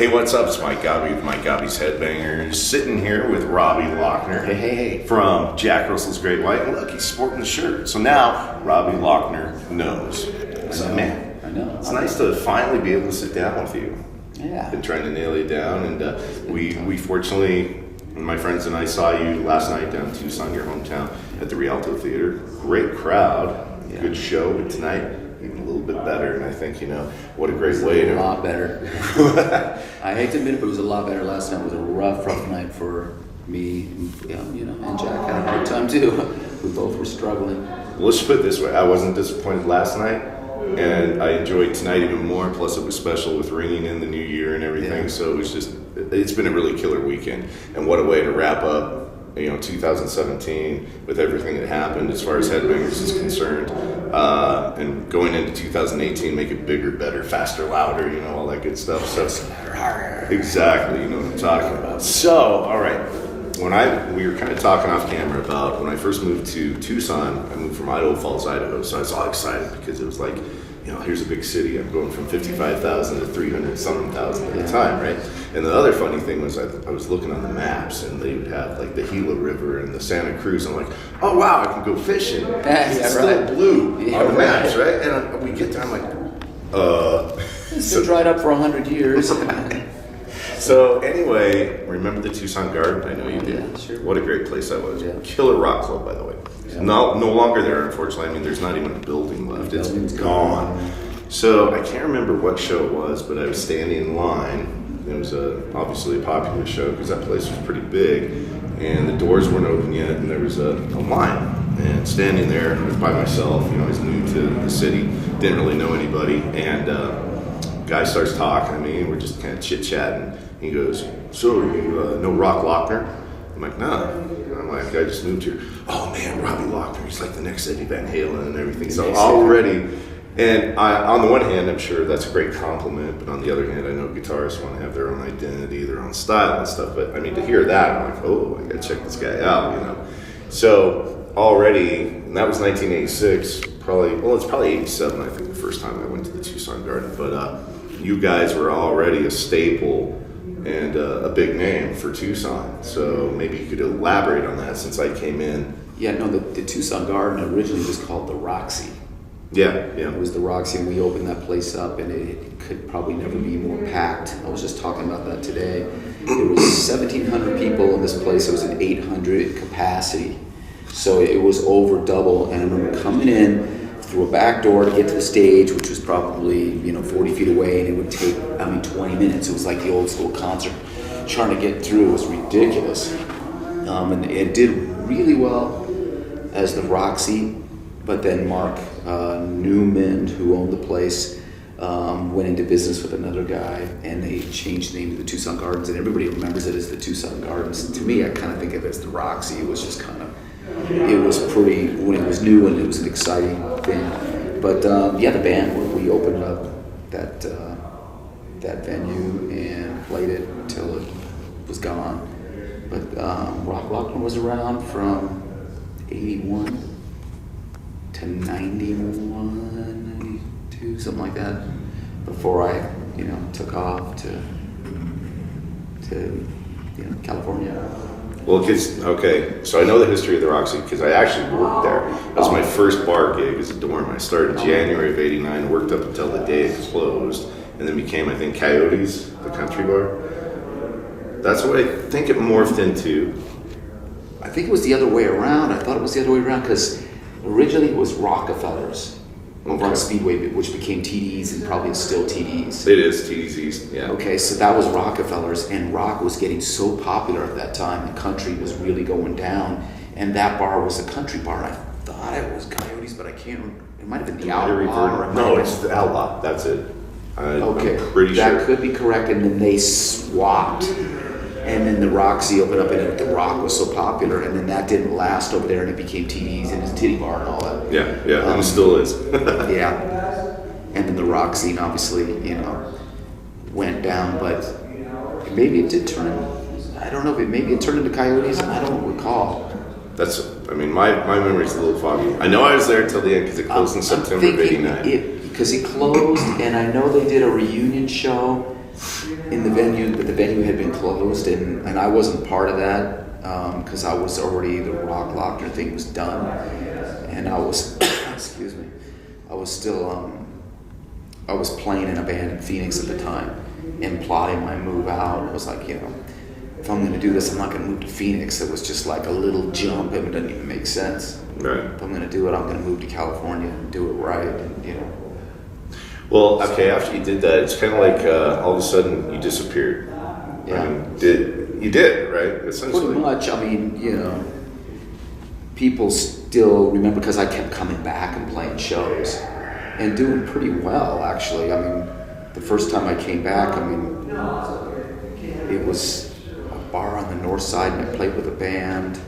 Hey, what's up? It's Mike Gobby with Mike Gobby's Headbangers, sitting here with Robby Lochner. Hey. From Jack Russell's Great White. And look, he's sporting the shirt. So now, Robby Lochner knows. So, man, I know. It's nice to finally be able to sit down with you. Yeah. Been trying to nail you down, and we fortunately, my friends and I saw you last night down in Tucson, your hometown, at the Rialto Theater. Great crowd, good show, but tonight, even a little bit better, and I think, what a great way to... A lot better. I hate to admit it, but it was a lot better last night. It was a rough night for me, and Jack had a hard time too. We both were struggling. Let's just put it this way, I wasn't disappointed last night, and I enjoyed tonight even more, plus it was special with ringing in the new year and everything, so it was just, it's been a really killer weekend, and what a way to wrap up 2017 with everything that happened as far as Headbangers is concerned, and going into 2018, make it bigger, better, faster, louder, all that good stuff. So exactly, you know what I'm talking about. So, all right, we were kind of talking off camera about when I first moved to Tucson. I moved from Idaho Falls, Idaho, so I was all excited because it was like, here's a big city. I'm going from 55,000 to 300-something thousand at the time, right? And the other funny thing was I was looking on the maps, and they would have like the Gila River and the Santa Cruz. I'm like, oh wow, I can go fishing. It's still blue on the maps, right? And we get there, I'm like, It's been dried up for 100 years. So anyway, remember the Tucson Garden? I know you did. Yeah, sure. What a great place that was. Yeah. Killer rock club, by the way. Yeah. No longer there, unfortunately. I mean, there's not even a building left. It's gone. So I can't remember what show it was, but I was standing in line. It was obviously a popular show because that place was pretty big, and the doors weren't open yet, and there was a line. And standing there, I was by myself. I was new to the city, didn't really know anybody, and guy starts talking to me, and we're just kind of chit-chatting. He goes, so you know Rock Lochner? I'm like, no. I'm like, I just moved here. Oh man, Robby Lochner, he's like the next Eddie Van Halen and everything. So already, and on the one hand, I'm sure that's a great compliment, but on the other hand, I know guitarists want to have their own identity, their own style and stuff, but I mean, to hear that, I'm like, oh, I gotta check this guy out, So already, and that was 1986, it's probably 87, I think, the first time I went to the Tucson Garden, but you guys were already a staple and a big name for Tucson. So maybe you could elaborate on that since I came in. Yeah, no, the Tucson Garden originally was called the Roxy. Yeah. It was the Roxy, and we opened that place up, and it could probably never be more packed. I was just talking about that today. There was 1,700 people in this place. It was an 800 capacity. So it was over double, and I remember coming in through a back door to get to the stage, which was probably 40 feet away, and it would take 20 minutes. It was like the old school concert. Trying to get through was ridiculous, and it did really well as the Roxy. But then Mark Newman, who owned the place, went into business with another guy, and they changed the name to the Tucson Gardens, and everybody remembers it as the Tucson Gardens. And to me, I kind of think of it as the Roxy. It was just kind of, it was pretty, when it was new and it was an exciting thing. But the band, we opened up that venue and played it until it was gone. But Rock Lochner was around from 81 to 91, 92, something like that, before I, took off to California. Well, okay, so I know the history of the Roxy because I actually worked there. That was my first bar gig as a dorm. I started January of '89, worked up until the day it closed, and then became, I think, Coyotes, the country bar. That's what I think it morphed into. I think it was the other way around. I thought it was the other way around because originally it was Rockefellers over on Speedway, which became TDs and probably is still TDs. It is TDs East, yeah. Okay, so that was Rockefellers, and rock was getting so popular at that time, and country was really going down, and that bar was a country bar. And I thought it was Coyotes, but I can't remember. It might have been the Outlaw. No, it's the Outlaw. That's it. Okay, I'm pretty sure. That could be correct, and then they swapped. And then the Roxy opened up, and the rock was so popular, and then that didn't last over there, and it became TDs and his titty bar and all that. Yeah, and it still is. Yeah. And then the rock scene obviously, went down, but maybe it did turn. I don't know, maybe it turned into Coyotes, and I don't recall. My memory's a little foggy. I know I was there till the end because it closed in September of '89. Because it closed, and I know they did a reunion show in the venue, but the venue had been closed, and I wasn't part of that because I was already, the Lochner thing was done, and I was, excuse me, I was still, I was playing in a band in Phoenix at the time and plotting my move out. I was like, you know, if I'm going to do this, I'm not going to move to Phoenix. It was just like a little jump, and it doesn't even make sense. Right. If I'm going to do it, I'm going to move to California and do it right, and, you know. Well, okay, after you did that, it's kind of like all of a sudden you disappeared. Yeah. I mean, you did, right? Essentially. Pretty much. I mean, you know, people still remember because I kept coming back and playing shows and doing pretty well, actually. I mean, the first time I came back, I mean, it was a bar on the north side, and I played with a band. I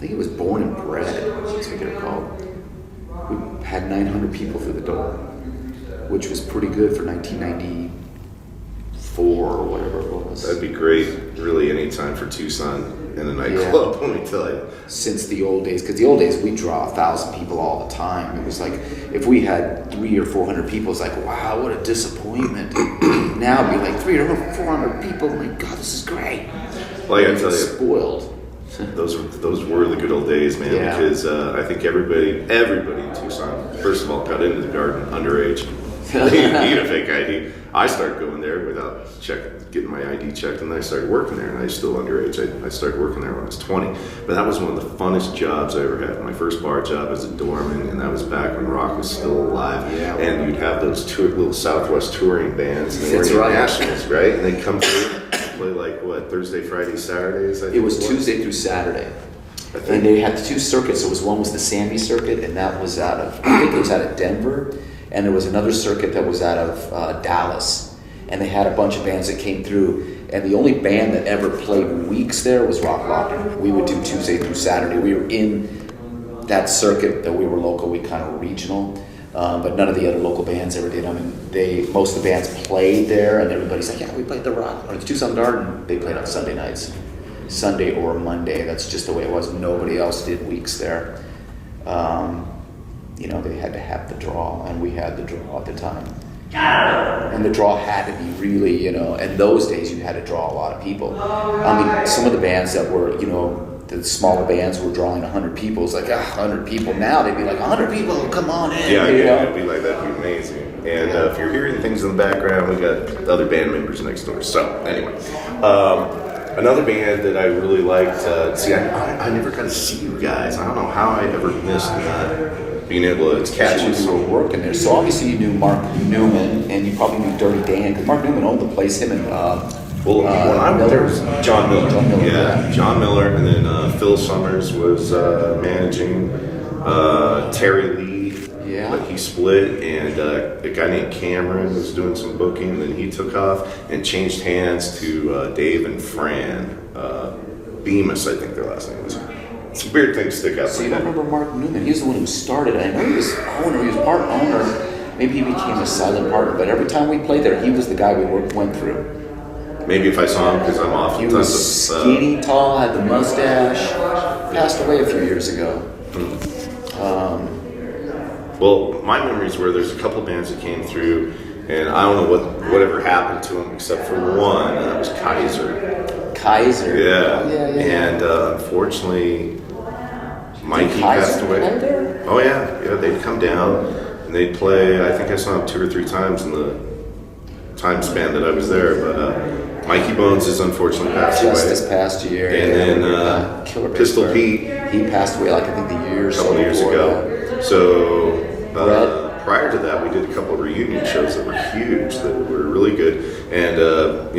think it was Born and Bred, that's what they're called. We had 900 people through the door, which was pretty good for 1994 or whatever it was. That'd be great, really, any time for Tucson in a nightclub, let me tell you. Since the old days, because the old days we draw 1,000 people all the time. It was like if we had 300 or 400 people, it's like, wow, what a disappointment. Now it'd be like 300 or 400 people. Oh my God, this is great. Well, I gotta tell you, spoiled. Those were the good old days, man. Yeah. Because I think everybody in Tucson, first of all, got into the garden underage. They need a fake ID. I started going there without getting my ID checked, and then I started working there, and I was still underage. I started working there when I was 20. But that was one of the funnest jobs I ever had. My first bar job as a doorman, and that was back when rock was still alive. Yeah. And you'd have those little Southwest touring bands, and they were right. nationals, right? And they'd come through, play like, what, Thursday, Friday, Saturdays? I think It was Tuesday through Saturday. I think. And they had two circuits. So one was the Sammy circuit, and that was out of, I think it was out of Denver. And there was another circuit that was out of Dallas. And they had a bunch of bands that came through. And the only band that ever played weeks there was Lochner. We would do Tuesday through Saturday. We were in that circuit that we were local, we kind of were regional. But none of the other local bands ever did. I mean, most of the bands played there, and everybody's like, yeah, we played the Rock, or the Tucson Garden. They played on Sunday nights. Sunday or Monday. That's just the way it was. Nobody else did weeks there. You know, they had to have the draw, and we had the draw at the time. And the draw had to be really, you know, in those days you had to draw a lot of people. I mean, some of the bands that were, you know, the smaller bands were drawing 100 people. It's like, 100 people. Now they'd be like, 100 people, come on in. Yeah, you know? it'd be like, that'd be amazing. And if you're hearing things in the background, we got other band members next door. So, anyway. Another band that I really liked, I never got to see you guys. I don't know how I ever missed being able to catch you. We were working there. So obviously you knew Mark Newman, and you probably knew Dirty Dan, because Mark Newman owned the place, him and when I went there, was John Miller. Yeah, John Miller, and then Phil Summers was managing, Terry Lee. Yeah. But he split, and a guy named Cameron was doing some booking, and then he took off and changed hands to Dave and Fran Bemis, I think their last name was. Some weird things stick out. So you don't remember Mark Newman? He was the one who started. I know he was owner. He was part owner. Maybe he became a silent partner. But every time we played there, he was the guy we went through. Maybe if I saw him, because I'm off. He was skinny, tall, had the mustache. Passed away a few years ago. Well, my memories were there's a couple bands that came through, and I don't know whatever happened to them except for one, and that was Kaiser. Kaiser. Yeah. Yeah. And unfortunately, Mikey Kaiser passed away. play there? Oh yeah, they'd come down and they'd play. I think I saw him 2 or 3 times in the time span that I was there. But Mikey Bones is unfortunately passed Just away. this past year. And then Killer Pistol Bass Pete. He passed away, like I think the year or A so couple years before ago. that. So Brett? prior to that, we did a couple of reunion shows that were huge, that were really good. And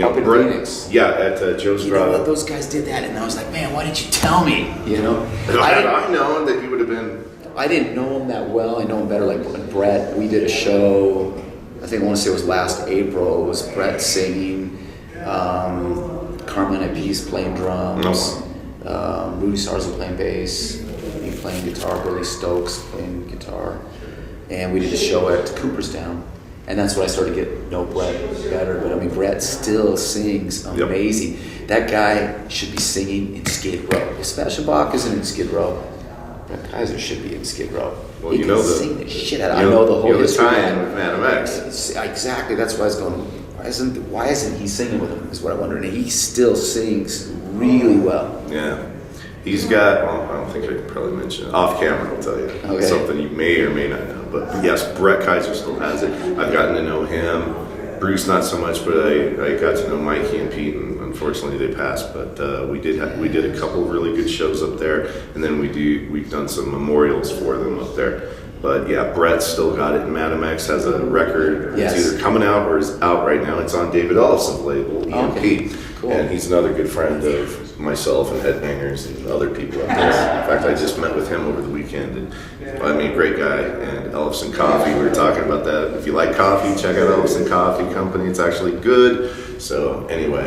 Up in Brett, Phoenix. yeah, at Joe You know what? Strada. Those guys did that, and I was like, man, why didn't you tell me? You know, Had I known that you would have been. I didn't know him that well. I know him better. Like when Brett, we did a show. I think I want to say it was last April. It was Brett singing, Carmine at Peace playing drums, Rudy Sarzo playing bass, me playing guitar, Billy Stokes playing guitar, and we did a show at Cooperstown. And that's when I started to get know Brett better. But I mean, Brett still sings amazing. Yep. That guy should be singing in Skid Row. If Sebastian Bach isn't in Skid Row, Brett Kaiser should be in Skid Row. Well, he can sing the shit out of it. I know the whole history. tie-in with Madam X. Exactly. That's why I was going, why why isn't he singing with him? Is what I wonder. And he still sings really well. Yeah. He's got, well, I don't think I could probably mention it. Off camera, I'll tell you. Okay. Something you may or may not know. But yes, Brett Kaiser still has it. I've gotten to know him. Bruce, not so much, but I got to know Mikey and Pete, and unfortunately they passed. But we did a couple of really good shows up there, and then we've done some memorials for them up there. But yeah, Brett's still got it. And Madam X has a record. Yes. It's either coming out or is out right now. It's on David Ellison's label, EMP. Okay. Cool. And he's another good friend of myself and Headbangers and other people up there. In fact, I just met with him over the weekend. And I mean, great guy. And Ellison Coffee, we were talking about that. If you like coffee, check out Ellison Coffee Company. It's actually good. So anyway,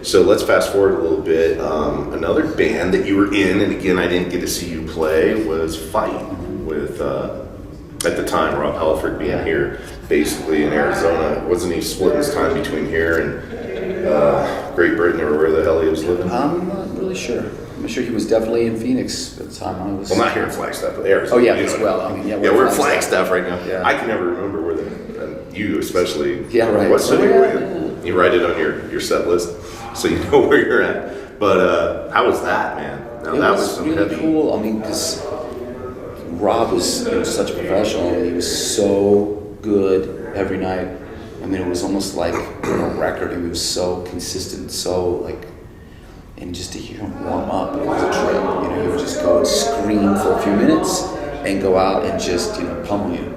so let's fast forward a little bit. Another band that you were in, and again, I didn't get to see you play, was Fight with, at the time, Rob Halford being here, basically in Arizona. Wasn't he splitting his time between here and Great Britain or where the hell he was living? I'm not really sure. I'm sure he was definitely in Phoenix at the time I was. Well, not here in Flagstaff, but Arizona. Oh yeah, you as know. well. I mean, yeah, We're in Flagstaff right now. Yeah. I can never remember where and you especially. Yeah, right. What city Oh, were yeah, you? yeah. You write it on your set list, so you know where you're at. But how was that, man? Now, It that was some really heavy. cool. I mean, because Rob was such a professional, and he was so good every night. I mean, it was almost like a record. He was so consistent, so like, and just to hear him warm up, it was a trip. You know, he would just go and scream for a few minutes and go out and just, pummel you.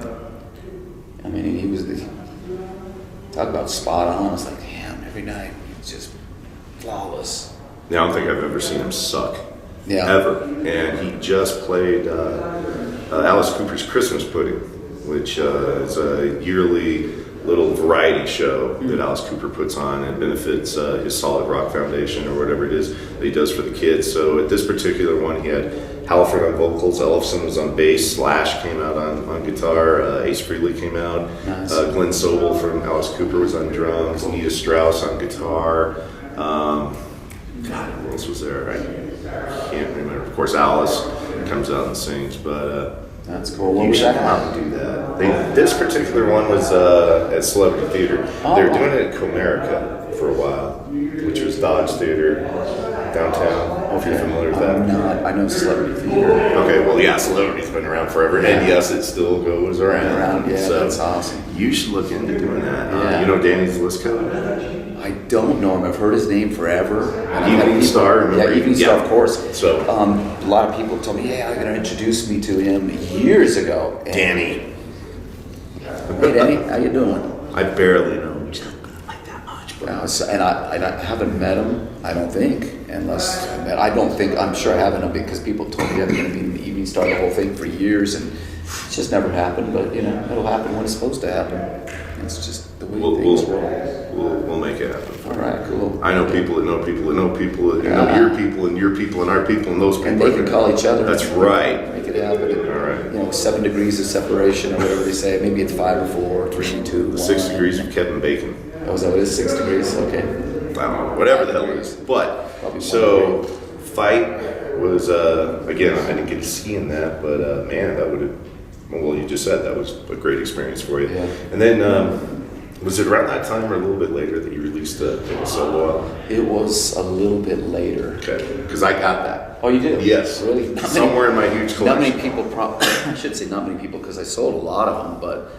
I mean, he was talk about spot on. It's like, damn, every night he was just flawless. Yeah, I don't think I've ever seen him suck. Yeah. Ever. And he just played Alice Cooper's Christmas Pudding, which is a yearly little variety show that Alice Cooper puts on and benefits his Solid Rock Foundation or whatever it is that he does for the kids. So at this particular one, he had Halford on vocals, Ellefson was on bass, Slash came out on guitar, Ace Frehley came out, Nice. Glenn Sobel from Alice Cooper was on drums, Nita Strauss on guitar. God, who else was there? I can't remember. Of course, Alice comes out and sings, but That's cool. What you was should that come out at? and do that. This particular one was at Celebrity Theater. Oh, they were wow. doing it at Comerica for a while, which was Dodge Theater downtown. If you're familiar with that. I'm not. I know Celebrity Theater. Okay, well, yeah, Celebrity's been around forever, and yes, it still goes around. Yeah, So that's awesome. you should look into doing that. Yeah. You know Danny Zelisko? I don't know him. I've heard his name forever. And I've had Evening people- Star, remember? Yeah, Evening Star, of course. So- a lot of people told me, "Yeah, I'm gonna introduce me to him years ago." And, Danny. Hey, Danny, how you doing? I barely know him. Just like that much. But And I haven't met him. I don't think, unless I don't think. I'm sure I haven't because people told me I'm going to be in the Evening Star, the whole thing for years, and it's just never happened. But it'll happen when it's supposed to happen. It's just the way things roll. we'll make it happen. All right, cool. I know people that know people that know people that know Yeah. your people and your people and our people and those people. And they can call each other. That's right. Make it happen. All right. 7 degrees of separation or whatever they say. Maybe it's 5 or 4, 3 and 2. 6 1. degrees of Kevin Bacon. Oh, is that what it is? 6 degrees? Okay. I don't know, whatever the hell it is. But, Probably so, Fight was, again, I didn't get to see in that, but man, that would have, well, you just said that was a great experience for you. Yeah. And then, was it around that time or a little bit later that you released a solo album? It was a little bit later. Okay, because I got that. Oh, you did? Yes. Really? Not many- Somewhere in my huge collection. Not many people, I should say not many people because I sold a lot of them, but,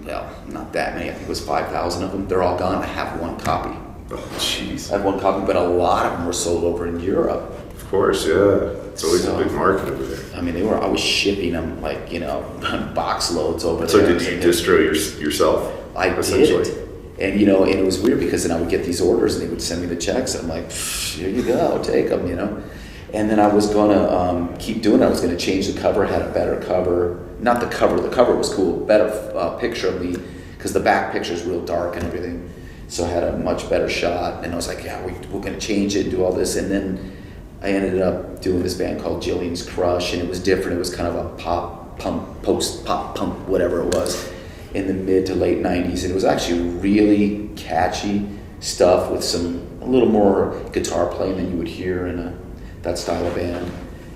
well, not that many. I think it was 5,000 of them. They're all gone. I have one copy. Oh, jeez. I have one copy, but a lot of them were sold over in Europe. Of course, yeah. It's always So- a big market over there. I mean, I was shipping them like, box loads over So there. did you distro yourself? I essentially? did. And, and it was weird because then I would get these orders and they would send me the checks. And I'm like, here you go, take them, And then I was going to keep doing it. I was going to change the cover, had a better cover. Not the cover was cool, better picture of me, because the back picture is real dark and everything. So I had a much better shot. And I was like, yeah, we're going to change it and do all this. And then I ended up doing this band called Jillian's Crush, and it was different. It was kind of a pop punk, post-pop punk, whatever it was, in the mid to late 90s. And it was actually really catchy stuff with a little more guitar playing than you would hear in that style of band.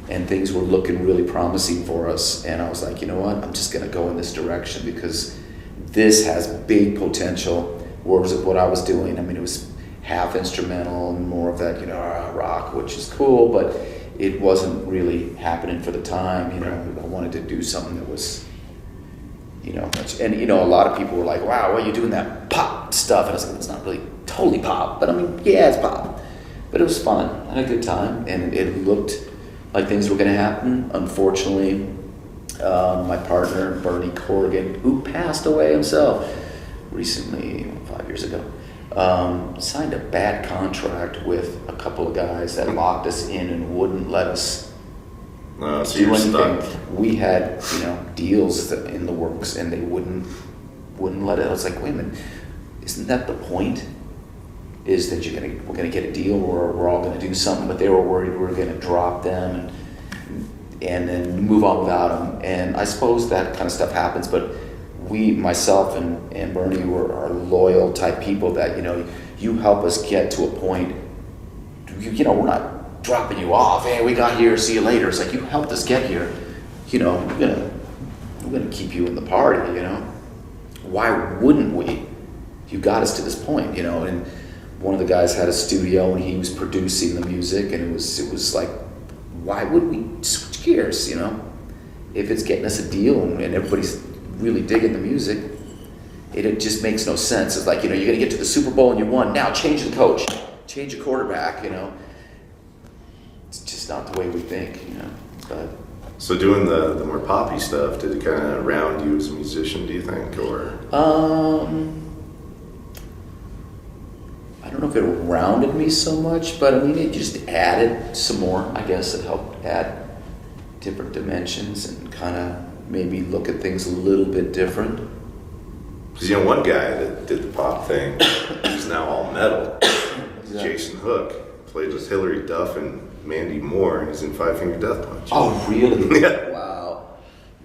And things were looking really promising for us. And I was like, you know what? I'm just going to go in this direction because this has big potential what I was doing. I mean, it was half instrumental and more of that, rock, which is cool, but it wasn't really happening for the time. I wanted to do something that was, and a lot of people were like, "Wow, why are you doing that pop stuff?" And I was like, "It's not really totally pop, but I mean, yeah, it's pop." But it was fun. I had a good time, and it looked like things were going to happen. Unfortunately, my partner, Bernie Corrigan, who passed away himself recently, 5 years ago, signed a bad contract with a couple of guys that locked us in and wouldn't let us so do you're anything. stuck. We had, deals in the works, and they wouldn't let it. I was like, wait a minute, isn't that the point? Is that we're gonna get a deal, or we're all gonna do something? But they were worried we were gonna drop them and then move on without them. And I suppose that kind of stuff happens, but myself and Bernie are loyal type people that, you help us get to a point, we're not dropping you off. Hey, we got here, see you later. It's like, you helped us get here. We're gonna keep you in the party, Why wouldn't we? You got us to this point, and one of the guys had a studio and he was producing the music, and it was like, why would we switch gears, If it's getting us a deal and everybody's really digging the music, it just makes no sense. It's like, you're going to get to the Super Bowl and you won. Now change the coach, change the quarterback, It's just not the way we think, But So doing the more poppy stuff, did it kind of round you as a musician, do you think, or? I don't know if it rounded me so much, but I mean, it just added some more. I guess it helped add different dimensions and kind of maybe look at things a little bit different. Because one guy that did the pop thing, he's now all metal. Exactly. Jason Hook played with Hilary Duff and Mandy Moore, and he's in Five Finger Death Punch. Oh, really? Yeah. Wow.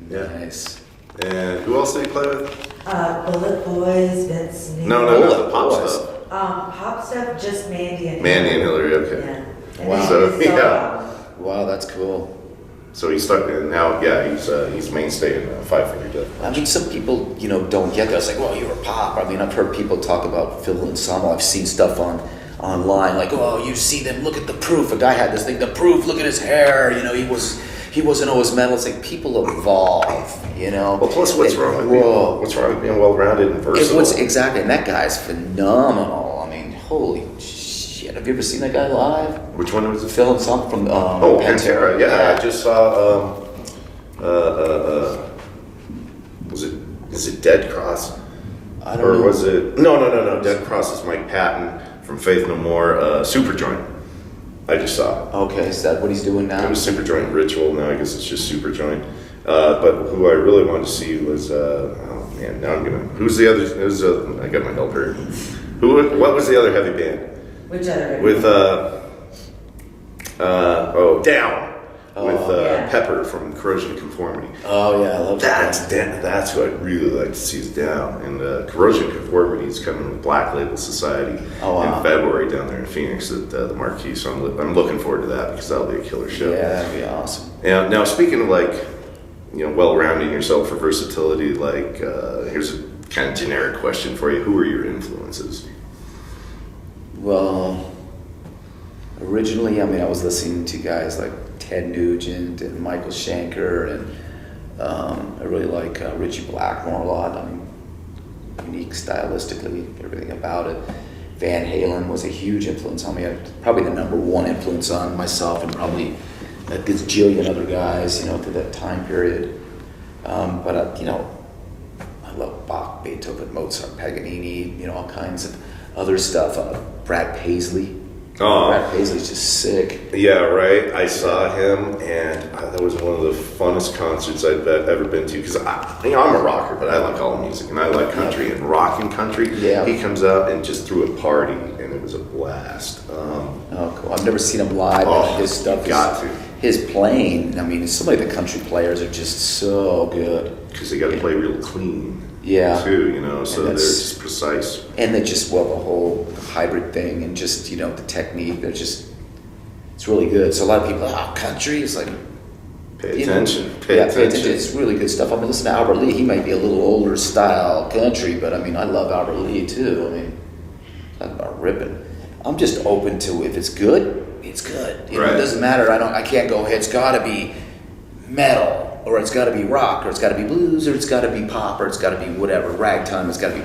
Yeah. Nice. And who else did he play with? Bullet Boys, Vince Neil. No, not the pop Boys. stuff. Pop stuff, just Mandy and Hillary, okay. Yeah. And Wow. then So, his solo. Wow, that's cool. So he's stuck in now. Yeah, he's mainstay in Five Finger Death I Punch. mean, some people, don't get that. It's like, well, you were pop. I mean, I've heard people talk about Phil Anselmo. I've seen stuff online, like, oh, you see them, look at the proof. A guy had this thing, the proof, look at his hair, he wasn't always metal. It's like, people evolve, Well, plus what's wrong with being well-rounded and versatile? Exactly, and that guy's phenomenal. I mean, holy shit. Have you ever seen that guy live? Which one was it? Phil Anselmo from Pantera. Yeah, I just saw. Is it Dead Cross? I don't know. Or was it? No. Dead Cross is Mike Patton from Faith No More. Superjoint. I just saw. Okay, is that what he's doing now? It was Superjoint Ritual. Now I guess it's just Superjoint. But who I really wanted to see was now I'm gonna. Who's the other? I got my helper. What was the other heavy band? Which other? With Down. With yeah. Pepper from Corrosion of Conformity. Oh yeah, I love that. That's who I'd really like to see is Down. And Corrosion of Conformity is coming with Black Label Society in February down there in Phoenix at the Marquee. So I'm looking forward to that because that'll be a killer show. Yeah, that'd be awesome. And now speaking of well-rounding yourself for versatility, here's a kind of generic question for you. Who are your influences? Well, originally, I was listening to guys like Ted Nugent and Michael Schenker, and I really like Richie Blackmore a lot. Unique stylistically, everything about it. Van Halen was a huge influence on me. Probably the number one influence on myself, and probably a gazillion other guys, through that time period. But I love Bach, Beethoven, Mozart, Paganini, all kinds of other stuff. Brad Paisley. Brad Paisley's just sick. Yeah, right. I saw him, and that was one of the funnest concerts I've ever been to. Because I'm a rocker, but I like all music, and I like country and rock and country. Yeah. He comes out and just threw a party, and it was a blast. Cool. I've never seen him live. His stuff his playing. Some of the country players are just so good. Because they got to play real clean. Yeah. Too, so they're just precise. And they just, the whole hybrid thing and just, the technique, it's really good. So a lot of people, country is like, Pay attention. Pay Pay attention. attention. It's really good stuff. I mean, listen to Albert Lee. He might be a little older style country, but I mean, I love Albert Lee too. I mean, talk about ripping. I'm just open to if it's good, it's good. You know, Right. it doesn't matter. I can't go. It's got to be metal, or it's got to be rock, or it's got to be blues, or it's got to be pop, or it's got to be whatever ragtime. It's got to be.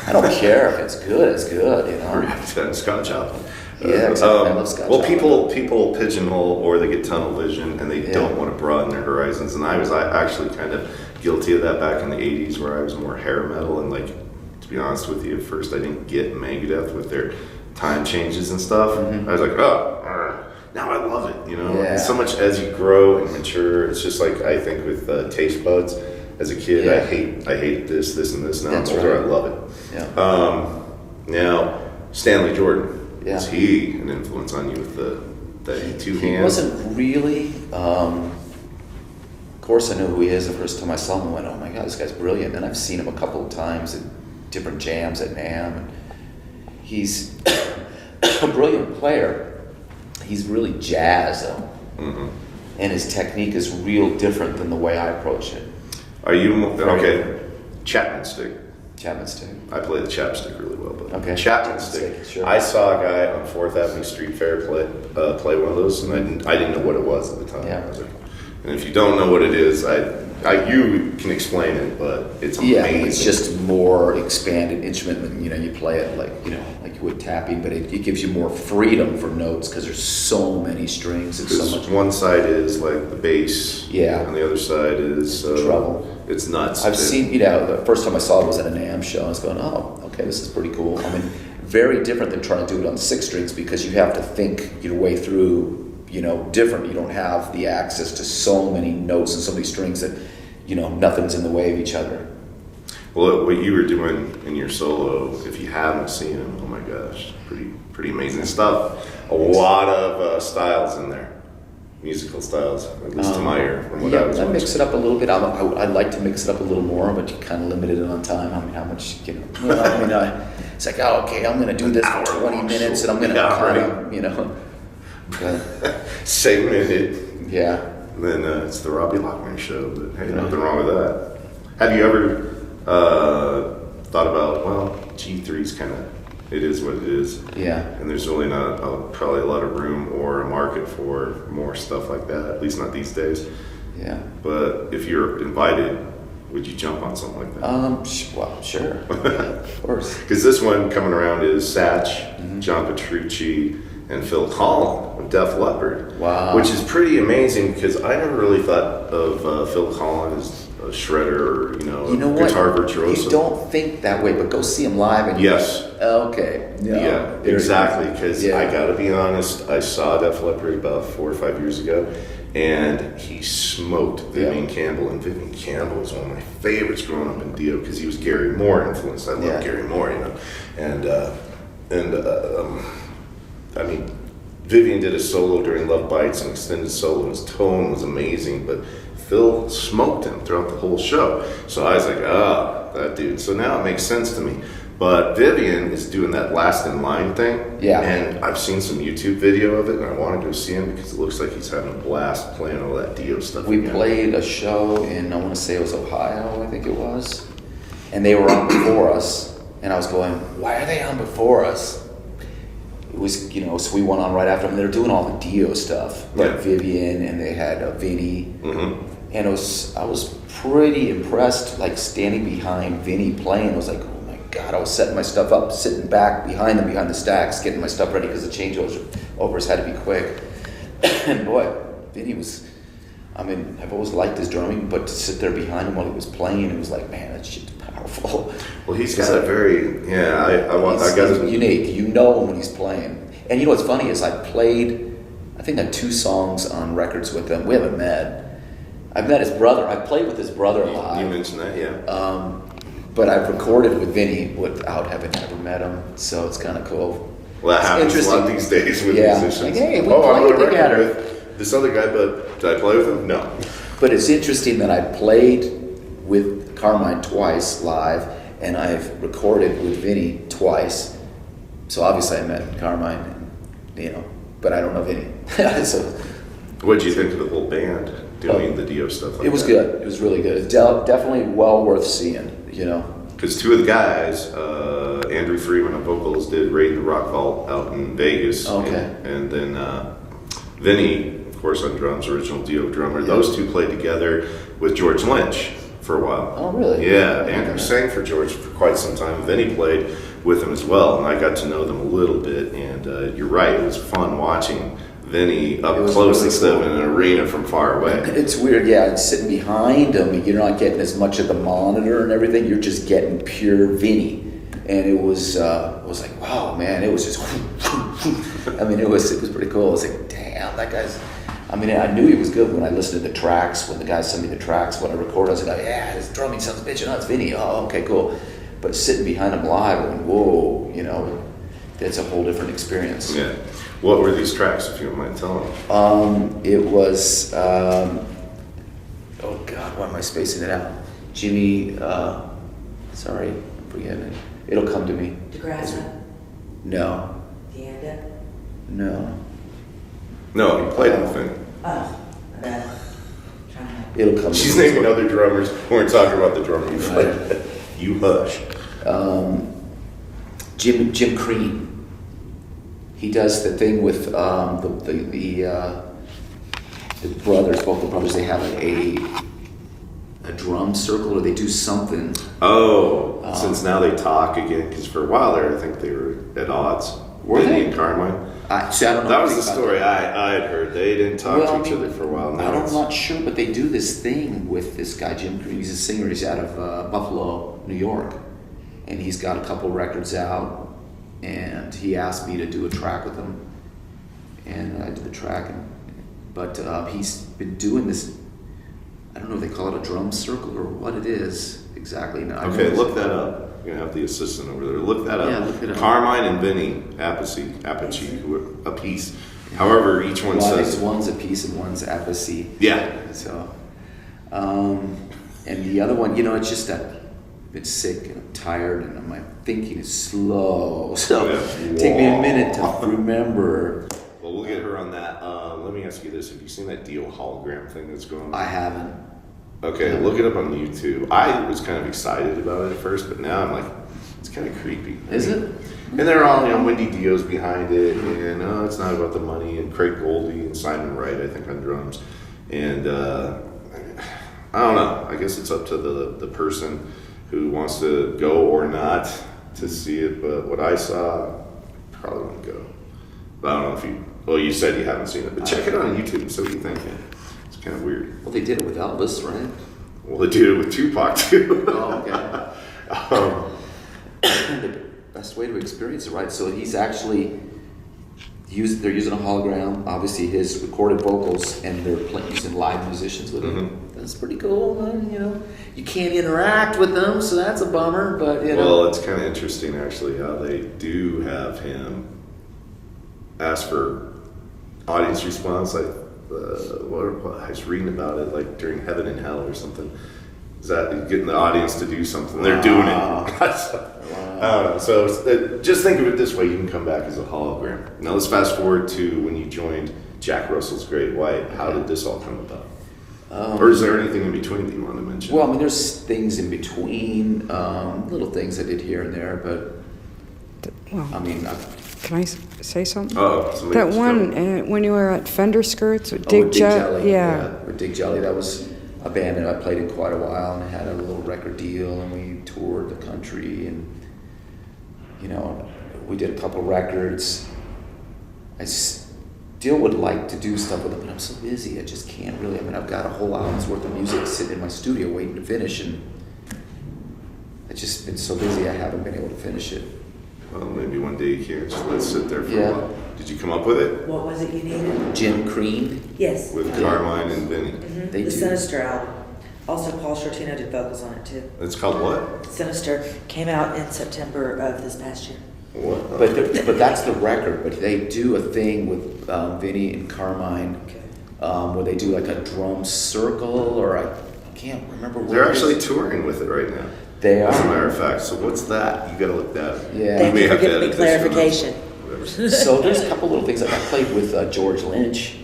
I don't care if it's good. It's good. You know. Scotch album. Yeah, exactly. I love Scotch well, album. people pigeonhole or they get tunnel vision and they Yeah. don't want to broaden their horizons. And I was actually kind of guilty of that back in the '80s, where I was more hair metal. And like, to be honest with you, at first I didn't get Megadeth with their time changes and stuff. I was like, now I love it. You know, Yeah. and so much as you grow and mature, it's just like I think with taste buds. As a kid, Yeah. I hate this, and this. Now That's I'm older, right. I love it. Yeah. Now Stanley Jordan. Yeah. Is he an influence on you with the two He hands? wasn't really. Of course, I knew who he is the first time I saw him. I went, "Oh my God, this guy's brilliant!" And I've seen him a couple of times at different jams at NAMM. And he's a brilliant player. He's really jazz, though, and his technique is real different than the way I approach it. Are you okay? Chapman stick. Chapman stick. I play the chapstick really well, but Okay. Chapman stick. Sure. I saw a guy on 4th Avenue Street Fair play one of those, and I didn't know what it was at the time. Yeah. I was like, and if you don't know what it is, you can explain it, but it's amazing. Yeah, it's just more expanded instrument than, you play it like you would tapping, but it gives you more freedom for notes because there's so many strings and so Because much. one side is like the bass, Yeah. and the other side is Treble. It's nuts. I've seen, the first time I saw it was at a NAMM show. I was going, oh, okay, this is pretty cool. I mean, very different than trying to do it on 6 strings because you have to think your way through, different. You don't have the access to so many notes and so many strings that, nothing's in the way of each other. Well, what you were doing in your solo, if you haven't seen him, oh my gosh, pretty amazing stuff. A lot of styles in there, musical styles, at least to my ear, from what I was I watching. mix it up a little bit. I'd like to mix it up a little more, but you kind of limited it on time. I mean, how much, it's like, oh, okay, I'm going to do this for 20 minutes, and I'm going to Segmented. Yeah. And then it's the Robby Lochner show, but hey, nothing wrong with that. Have you ever thought about, well, G3's kind of, it is what it is. Yeah. And there's really not probably a lot of room or a market for more stuff like that, at least not these days. Yeah. But if you're invited, would you jump on something like that? Well, sure. Yeah, of course. Because this one coming around is Satch, John Petrucci, and Phil Collin of Def Leppard. Wow. Which is pretty amazing because I never really thought of Phil Collin as a shredder or, a guitar virtuoso. You don't think that way, but go see him live and Yes. Okay. Yeah, exactly. Because Yeah. I got to be honest, I saw Def Leppard about 4 or 5 years ago, and he smoked Vivian Campbell. And Vivian Campbell was one of my favorites growing up in Dio because he was Gary Moore influenced. I love Gary Moore, I mean, Vivian did a solo during Love Bites, an extended solo. His tone was amazing, but Phil smoked him throughout the whole show. So I was like, that dude. So now it makes sense to me. But Vivian is doing that last in line thing. Yeah. And I've seen some YouTube video of it, and I wanted to go see him because it looks like he's having a blast playing all that Dio stuff. We again. played a show in, I want to say it was Ohio, I think it was. And they were on before us. And I was going, why are they on before us? It was, so we went on right after them. They were doing all the Dio stuff, like Yeah. Vivian, and they had Vinny. Mm-hmm. And I was pretty impressed, like standing behind Vinny playing. I was like, oh my God, I was setting my stuff up, sitting back behind them, behind the stacks, getting my stuff ready because the changeovers had to be quick. And boy, Vinny was, I've always liked his drumming, but to sit there behind him while he was playing, it was like, man, that shit's powerful. Well, he's got a very, I He's unique. You know him when he's playing. And what's funny is I think on 2 songs on records with him. We haven't met. I've met his brother. I played with his brother live. You mentioned that, yeah. But I've recorded with Vinny without having ever met him, so it's kind of cool. Well, that It's happens a lot these days with Yeah. musicians. Like, hey, we I'm played on a record together. with this other guy, but did I play with him? No. But it's interesting that I played with Carmine twice live, and I've recorded with Vinny twice. So obviously I met Carmine, but I don't know Vinny. So What did you think of the whole band? doing the Dio stuff like It was that. good. It was really good. Definitely well worth seeing, you know. Because two of the guys, Andrew Freeman on vocals, did Raid the Rock Vault out in Vegas. Okay. And then Vinny, of course, on drums, original Dio drummer. Yeah. Those two played together with George Lynch for a while. Oh, really? Yeah, Andrew sang for George for quite some time. Vinny played with him as well, and I got to know them a little bit. And you're right, it was fun watching Vinny up close really instead cool. of in an arena from far away. It's weird, yeah. It's sitting behind him. You're not getting as much of the monitor and everything. You're just getting pure Vinny. And it was like, wow, man. It was just, I mean, it was pretty cool. I was like, damn, that guy's. I mean, I knew he was good when I listened to the tracks. When the guys sent me the tracks, when I recorded, I was like, yeah, his drumming sounds bitchin'. Oh, it's Vinny. Oh, okay, cool. But sitting behind him live, I went, whoa, you know, that's a whole different experience. Yeah. What were these tracks, if you don't mind telling me? It was, oh God, why am I spacing it out? Jimmy, sorry, I'm forgetting it. It'll come to me. DeGrasse, No, Deanda. no. No, he played in the thing. Oh, no. Trying to. It'll come to She's me. naming other drummers. We weren't talking about the drummer you played. You hush. Jim Crean. He does the thing with the brothers, both the brothers. They have a drum circle, or they do something. Oh, since now they talk again, because for a while there, I think they were at odds. Were Vinny they? and Carmine. See, I don't know That was the anything about story that. I had heard. They didn't talk Well, to each other for a while. Now I'm it's- not sure, but they do this thing with this guy, Jim Crean. He's a singer. He's out of Buffalo, New York. And he's got a couple records out. And he asked me to do a track with him. And I did the track. But he's been doing this, I don't know if they call it a drum circle or what it is exactly. Now, I know Okay, it's- look that up. You're going to have the assistant over there. Look that up. Yeah, look it up. Carmine and Vinny Appice, who are a piece. However, each one Well, I think says. one's a piece and one's apathy. Yeah. So, and the other one, you know, it's just that I've been sick and I'm tired and my thinking is slow. So Yeah. take me a minute to remember. Well, we'll get her on that. Let me ask you this. Have you seen that Dio hologram thing that's going on? I haven't. Okay, look it up on YouTube. I was kind of excited about it at first, but now I'm like, it's kind of creepy. Is it? And they're all, you know, Wendy Dio's behind it, and it's not about the money, and Craig Goldie and Simon Wright, I think, on drums. And I don't know. I guess it's up to the person who wants to go or not to see it, but what I saw, probably wouldn't go. But I don't know if you, well, you said you haven't seen it, but check it out on YouTube and see what you think. It's kind of weird. Well, they did it with Elvis, right? Well, they did it with Tupac, too. Oh, okay. The best way to experience it, right? So he's actually they're using a hologram, obviously his recorded vocals, and they're using live musicians with him. Mm-hmm. That's pretty cool, man. You know, you can't interact with them, so that's a bummer. But you know, Well, it's kind of interesting, actually, how they do have him ask for audience response. Like, what I was reading about it, like during Heaven and Hell or something. Is that getting the audience to do something? They're doing it. So just think of it this way: you can come back as a hologram. Now let's fast forward to when you joined Jack Russell's Great White. How did this all come about? Or is there anything in between that you want to mention? well, I mean, there's things in between, little things I did here and there, but Well, I mean, can I say something? Oh, somebody That else one, go. when you were at Fender Skirts with with Dig Dig Jelly, Jelly, yeah. with Dig Jelly, that was a band that I played in quite a while, and had a little record deal, and we toured the country, and you know, we did a couple records. I still would like to do stuff with them, but I'm so busy, I just can't really. I mean, I've got a whole album's worth of music sitting in my studio waiting to finish, and I've just been so busy I haven't been able to finish it. Well, maybe one day you can just let it sit there for Yeah. a while. Did you come up with it? What was it you needed? Jim Crean, Yes. With Carmine and Vinny. They The do. Sinister album. Also, Paul Shortino did vocals on it too. It's called what? Sinister came out in September of this past year. What? but that's the record. But they do a thing with Vinny and Carmine, where they do like a drum circle, or I can't remember what They're it is. actually touring with it right now. They As a are. matter of fact. So what's that? You got to look that up. Yeah. Thank may you for have to giving me edit this one out. clarification. Whatever. So there's a couple little things. Like I played with George Lynch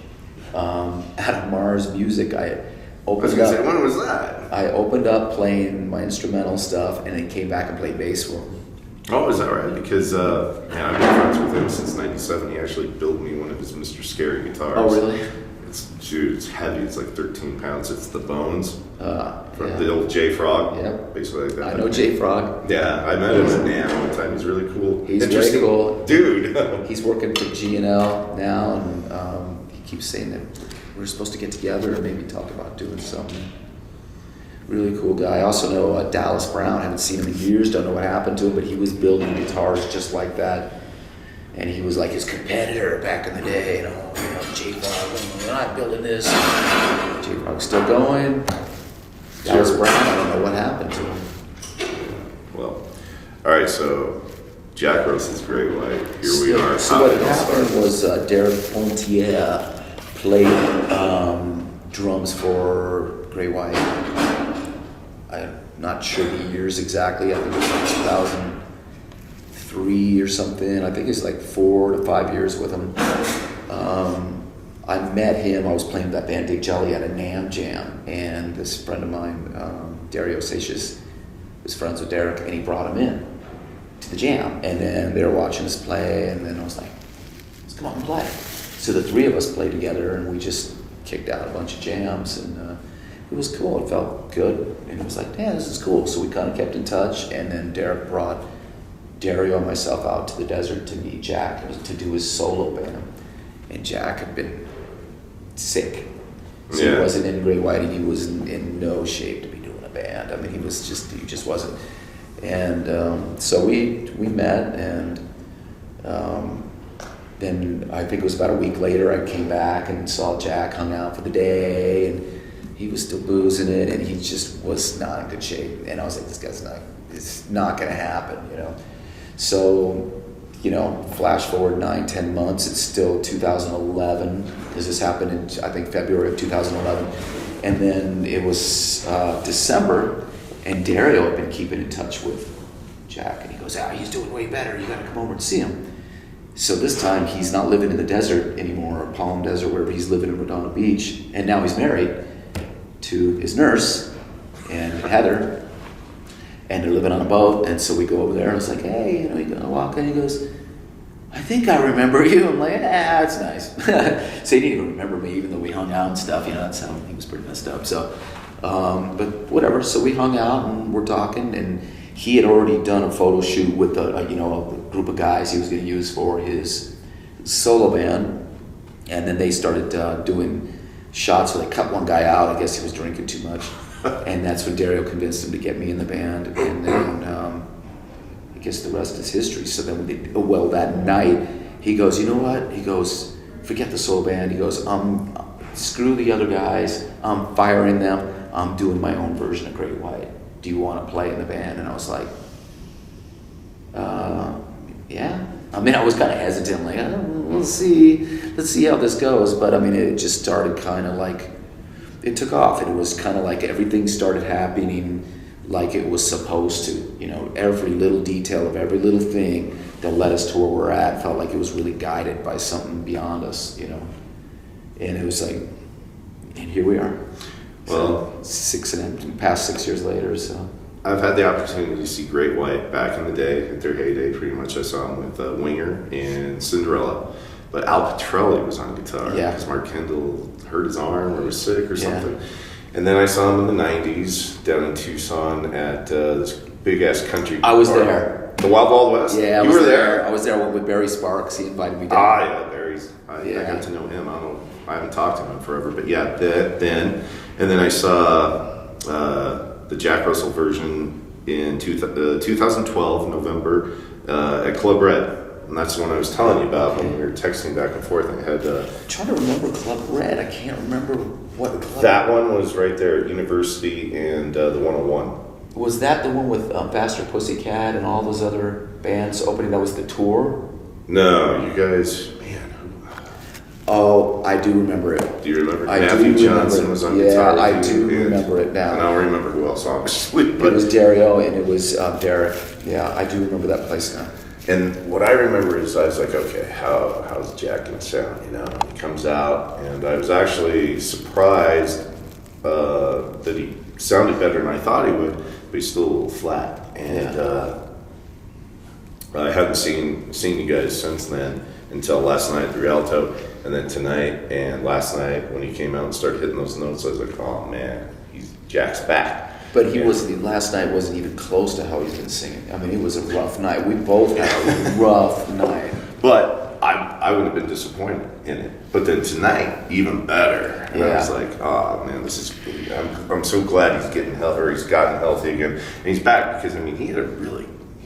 out of Mars Music. I I was opened gonna say, up. when was that? I opened up playing my instrumental stuff, and then came back and played bass for him. Oh, is that right? Because man, I've been friends with him since '97. He actually built me one of his Mr. Scary guitars. Oh, really? It's heavy. It's like 13 pounds. It's the Bones from Yeah. the old J Frog. Yep. Basically like that. I know J Frog. Yeah, I met him at NAMM one time. He's really cool. He's way Interesting cool. dude. He's working for G&L now, and he keeps saying that we're supposed to get together and maybe talk about doing something. Really cool guy. I also know Dallas Brown. I haven't seen him in years. Don't know what happened to him, but he was building guitars just like that. And he was like his competitor back in the day. J-Frog, we're not building this. J-Frog's still going. Dallas Brown, I don't know what happened to him. Well, all right. So Jack Russell's Great White. Here we are. So How what did it all happened start? was Derek Pontier played drums for Grey White. I'm not sure the years exactly. I think it was like 2003 or something. I think it's like 4 to 5 years with him. I met him. I was playing with that band Dick Jelly at a NAMM jam, and this friend of mine, Dario Seixas, was friends with Derek, and he brought him in to the jam. And then they were watching us play, and then I was like, let's come on and play. So the three of us played together, and we just kicked out a bunch of jams, and it was cool. It felt good, and it was like, yeah, this is cool. So we kind of kept in touch, and then Derek brought Dario and myself out to the desert to meet Jack to do his solo band. And Jack had been sick, so he wasn't in Grey White, and he was in no shape to be doing a band. I mean, he just wasn't. And so we met, and then I think it was about a week later, I came back and saw Jack, hung out for the day, and he was still boozing it, and he just was not in good shape. And I was like, it's not going to happen, you know. So, you know, flash forward 9-10 months, it's still 2011, because this happened in, I think, February of 2011. And then it was December, and Dario had been keeping in touch with Jack, and he goes, he's doing way better, you gotta come over and see him. So this time, he's not living in the desert anymore, or Palm Desert, wherever. He's living in Redondo Beach, and now he's married to his nurse, and Heather, and they're living on a boat. And so we go over there, and it's like, hey, you know, you gonna walk in? He goes, I think I remember you. I'm like, that's nice. So he didn't even remember me, even though we hung out and stuff. You know, that's how he was pretty messed up. So, but whatever. So we hung out and we're talking, and he had already done a photo shoot with a group of guys he was going to use for his solo band, and then they started doing shots where they cut one guy out. I guess he was drinking too much. And that's when Dario convinced him to get me in the band, and then I guess the rest is history. So then that night, he goes, you know what? He goes, forget the soul band. He goes, screw the other guys. I'm firing them. I'm doing my own version of Great White. Do you want to play in the band? And I was like, yeah. I mean, I was kind of hesitant, like, we'll see. Let's see how this goes. But I mean, it just started kind of like, it took off, and it was kind of like everything started happening like it was supposed to. You know, every little detail of every little thing that led us to where we're at felt like it was really guided by something beyond us, you know. And it was like, and here we are. Well, past 6 years later, so. I've had the opportunity to see Great White back in the day, at their heyday, pretty much. I saw them with Winger and Cinderella. But Al Pitrelli was on guitar, Yeah. because Mark Kendall hurt his arm or was sick or Yeah. something. And then I saw him in the 90s down in Tucson at this big-ass country I was bar. there. The Wild Wild West? Yeah, you were there? I was there with Barry Sparks. He invited me down. Yeah, Barry's. I Yeah. got to know him. I haven't talked to him in forever, but yeah, then. And then I saw the Jack Russell version in 2012, November, at Club Red. And that's the one I was telling you about when we were texting back and forth. I had I'm trying to remember Club Red. I can't remember what club. that one was right there at University and the 101. Was that the one with Faster Pussycat and all those other bands opening? That was the tour? No, you guys, man. Oh, I do remember it. Do you remember? I Matthew do remember Johnson it. was on Yeah, guitar. I with do you, and- remember it now. And I don't remember who else, obviously. It But was Dario and it was Derek. Yeah, I do remember that place now. And what I remember is I was like, okay, how's Jack gonna sound? You know, he comes out, and I was actually surprised that he sounded better than I thought he would, but he's still a little flat. And I hadn't seen you guys since then until last night at the Rialto, and then tonight and last night when he came out and started hitting those notes. I was like, oh man, Jack's back. But last night wasn't even close to how he's been singing. I mean, it was a rough night. We both had a rough night. But I would have been disappointed in it. But then tonight, even better. And I was like, oh man, this is. I'm so glad he's getting healthy, or he's gotten healthy again, and he's back, because I mean he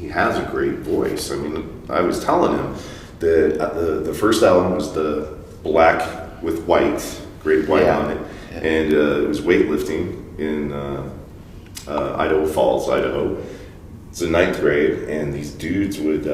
has a great voice. I mean, I was telling him that the first album was the black with white, great white on it, and it was weightlifting in Idaho Falls, Idaho. It's in 9th grade, and these dudes would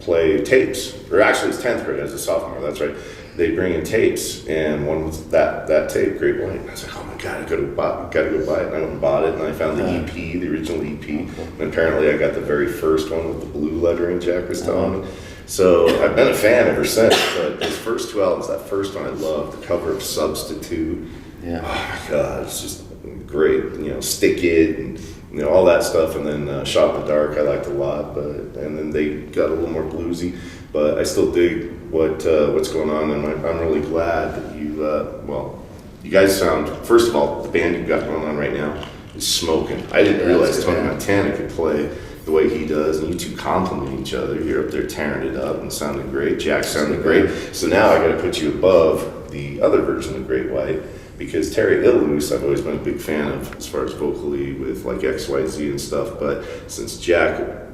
play tapes, or actually it's 10th grade as a sophomore, that's right. They bring in tapes, and one was that tape, Great White. And I was like, oh my God, I gotta go buy it. And I went and bought it, and I found the EP, the original EP. And apparently I got the very first one with the blue lettering Jack was telling me. So I've been a fan ever since, but his first 2 albums, that first one I loved, the cover of Substitute. Yeah. Oh my God, it's just great. You know, Stick It, and you know, all that stuff. And then Shot in the Dark I liked a lot, and then they got a little more bluesy, but I still dig what's going on, and I'm really glad that you guys sound, first of all, the band you've got going on right now is smoking. I didn't realize Tony Montana could play the way he does, and you two complement each other. You're up there tearing it up and sounding great. Jack sounded great. So now I got to put you above the other version of Great White, because Terry Illouz I've always been a big fan of as far as vocally with like XYZ and stuff, but since Jack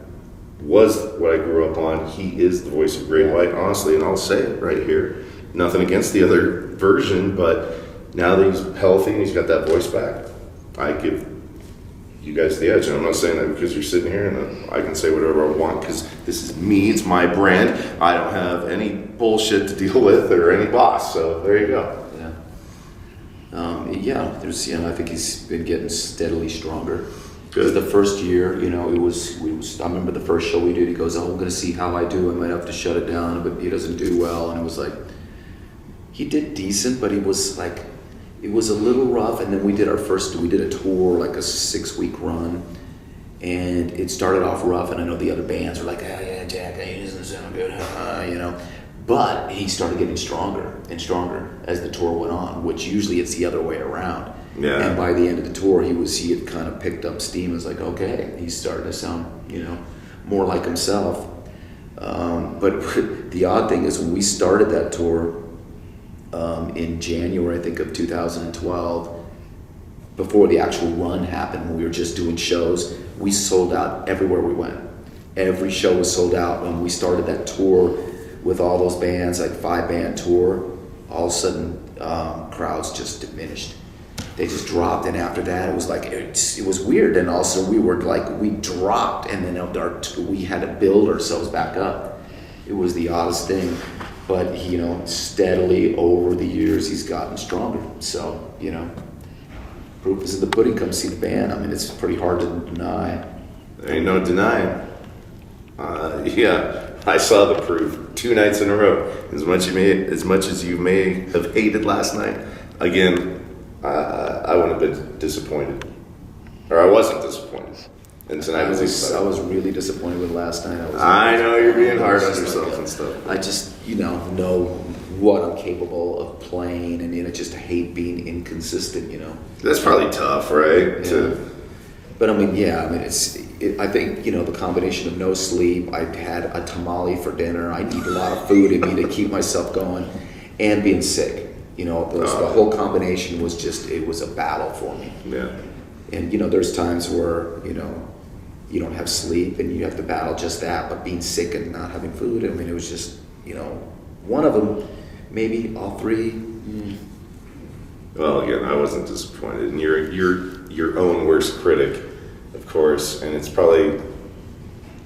was what I grew up on, he is the voice of Great White, honestly, and I'll say it right here. Nothing against the other version, but now that he's healthy and he's got that voice back, I give you guys the edge. And I'm not saying that because you're sitting here and I can say whatever I want, because this is me, it's my brand. I don't have any bullshit to deal with or any boss, so there you go. There's, I think he's been getting steadily stronger. Good. The first year, it was. I remember the first show we did. He goes, "Oh, I'm going to see how I do. I might have to shut it down, but he doesn't do well." And it was like, he did decent, but he was like, it was a little rough. And then we did a tour, like a 6-week run, and it started off rough. And I know the other bands were like, "Oh yeah, Jack, he doesn't sound good," But he started getting stronger and stronger as the tour went on, which usually it's the other way around. Yeah. And by the end of the tour, he had kind of picked up steam. It was like, okay, he's starting to sound, more like himself. But the odd thing is, when we started that tour in January, I think, of 2012, before the actual run happened, when we were just doing shows, we sold out everywhere we went. Every show was sold out. When we started that tour with all those bands, like 5-band tour, all of a sudden crowds just diminished. They just dropped, and after that it was like it was weird. And also we dropped, and then we had to build ourselves back up. It was the oddest thing, but steadily over the years he's gotten stronger. So proof is in the pudding. Come see the band. I mean, it's pretty hard to deny. There ain't no denying. I saw the proof 2 nights in a row. As much as you may have hated last night, again, I wouldn't have been disappointed, or I wasn't disappointed. And tonight I was really disappointed with last night. I know you're being hard on yourself and stuff. I just know what I'm capable of playing, and I just hate being inconsistent. That's probably tough, right? Yeah. But I think the combination of no sleep. I had a tamale for dinner. I need a lot of food in me to keep myself going, and being sick. The whole combination was it was a battle for me. Yeah. And there's times where you don't have sleep and you have to battle just that. But being sick and not having food, it was just one of them, maybe all three. Well, again, I wasn't disappointed, and you're your own worst critic, of course, and it's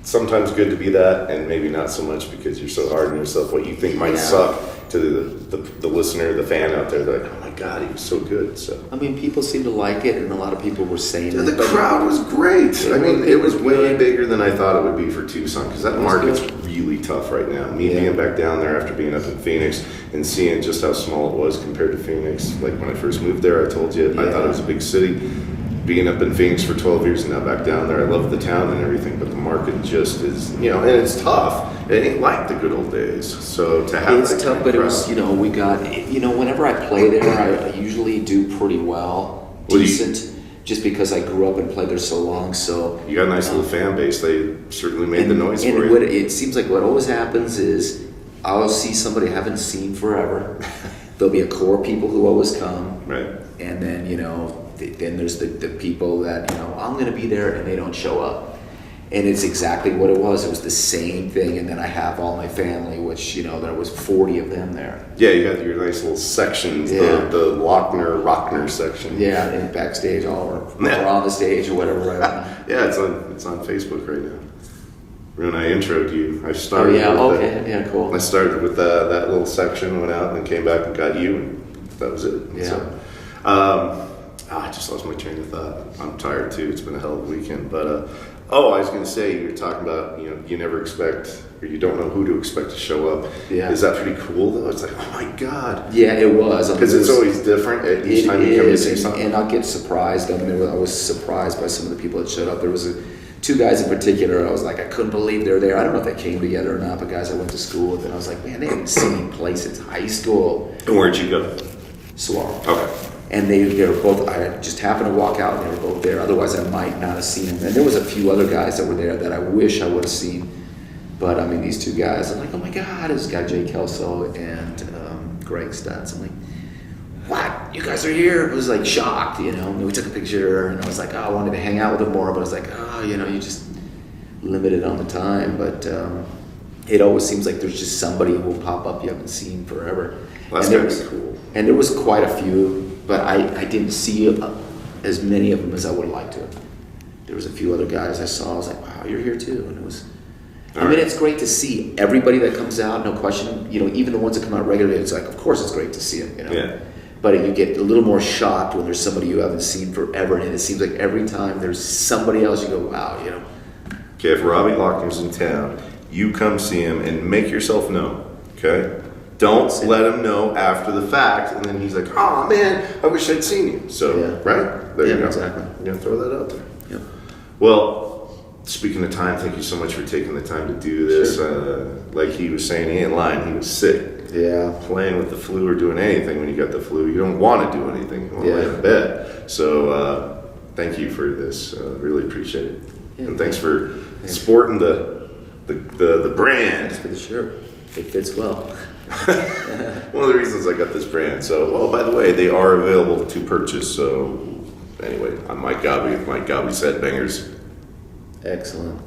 sometimes good to be that, and maybe not so much because you're so hard on yourself. What you think might suck to the listener, the fan out there, they're like, oh my God, he was so good. So I mean, people seem to like it, and a lot of people were saying the that. crowd was great. I mean, it was way bigger than I thought it would be for Tucson, because that market's really tough right now. Me being back down there after being up in Phoenix and seeing just how small it was compared to Phoenix. Like when I first moved there, I told you I thought it was a big city. Being up in Phoenix for 12 years and now back down there, I love the town and everything, but the market just is, and it's tough. It ain't like the good old days. So to have It's tough, but it was, we got, whenever I play there, I usually do pretty well, decent, just because I grew up and played there so long. So you got a nice little fan base. They certainly made the noise for and you. It seems like what always happens is I'll see somebody I haven't seen forever. There'll be a core of people who always come, right? And then then there's the people that I'm going to be there and they don't show up. And it's exactly what it was. It was the same thing. And then I have all my family, which, there was 40 of them there. Yeah, you got your nice little sections, the Lochner section. Yeah, and backstage, or on the stage or whatever. Right? Yeah, it's on Facebook right now. When I introed you, I started cool. I started with that little section, went out and then came back and got you, and that was it. Yeah. So, I just lost my train of thought. I'm tired too. It's been a hell of a weekend. But, I was going to say, you were talking about, you never expect, or you don't know who to expect to show up. Yeah. Is that pretty cool though? It's like, oh my God. Yeah, it was. Because it's always different each time you come to see something. And I'll get surprised. I mean, I was surprised by some of the people that showed up. There was two guys in particular, I was like, I couldn't believe they were there. I don't know if they came together or not, but guys I went to school with, and I was like, man, they haven't seen me play since high school. And where'd you go? Saguaro. Okay. And they were both, I just happened to walk out and they were both there. Otherwise, I might not have seen them. And there was a few other guys that were there that I wish I would have seen. But I mean, these two guys, I'm like, oh my God, this guy Jay Kelso and Greg Stutz. I'm like, what? You guys are here? I was like shocked, And we took a picture and I was like, oh, I wanted to hang out with them more. But I was like, oh, you just limited on the time. But it always seems like there's just somebody who will pop up you haven't seen forever. Well, that's gotta be cool. And there was quite a few. But I didn't see as many of them as I would have liked to. There was a few other guys I saw. I was like, wow, you're here too. And it was, it's great to see everybody that comes out, no question. Even the ones that come out regularly, it's like, of course it's great to see them, Yeah. But you get a little more shocked when there's somebody you haven't seen forever. And it seems like every time there's somebody else, you go, wow, Okay, if Robby Lochner's in town, you come see him and make yourself known, okay? Don't let him know after the fact, and then he's like, oh man, I wish I'd seen you. So, right? There you go. Exactly. You're going to throw that out there. Yep. Well, speaking of time, thank you so much for taking the time to do this. Sure. Like he was saying, he ain't lying, he was sick. Yeah. Playing with the flu or doing anything when you got the flu, you don't want to do anything. You want to lay in bed. So, thank you for this. Really appreciate it. Yeah, and thanks for sporting the brand. For the shirt. It fits well. One of the reasons I got this brand. So, by the way, they are available to purchase. So, anyway, I'm Mike Gobby with Mike Gobby's Headbangers. Excellent.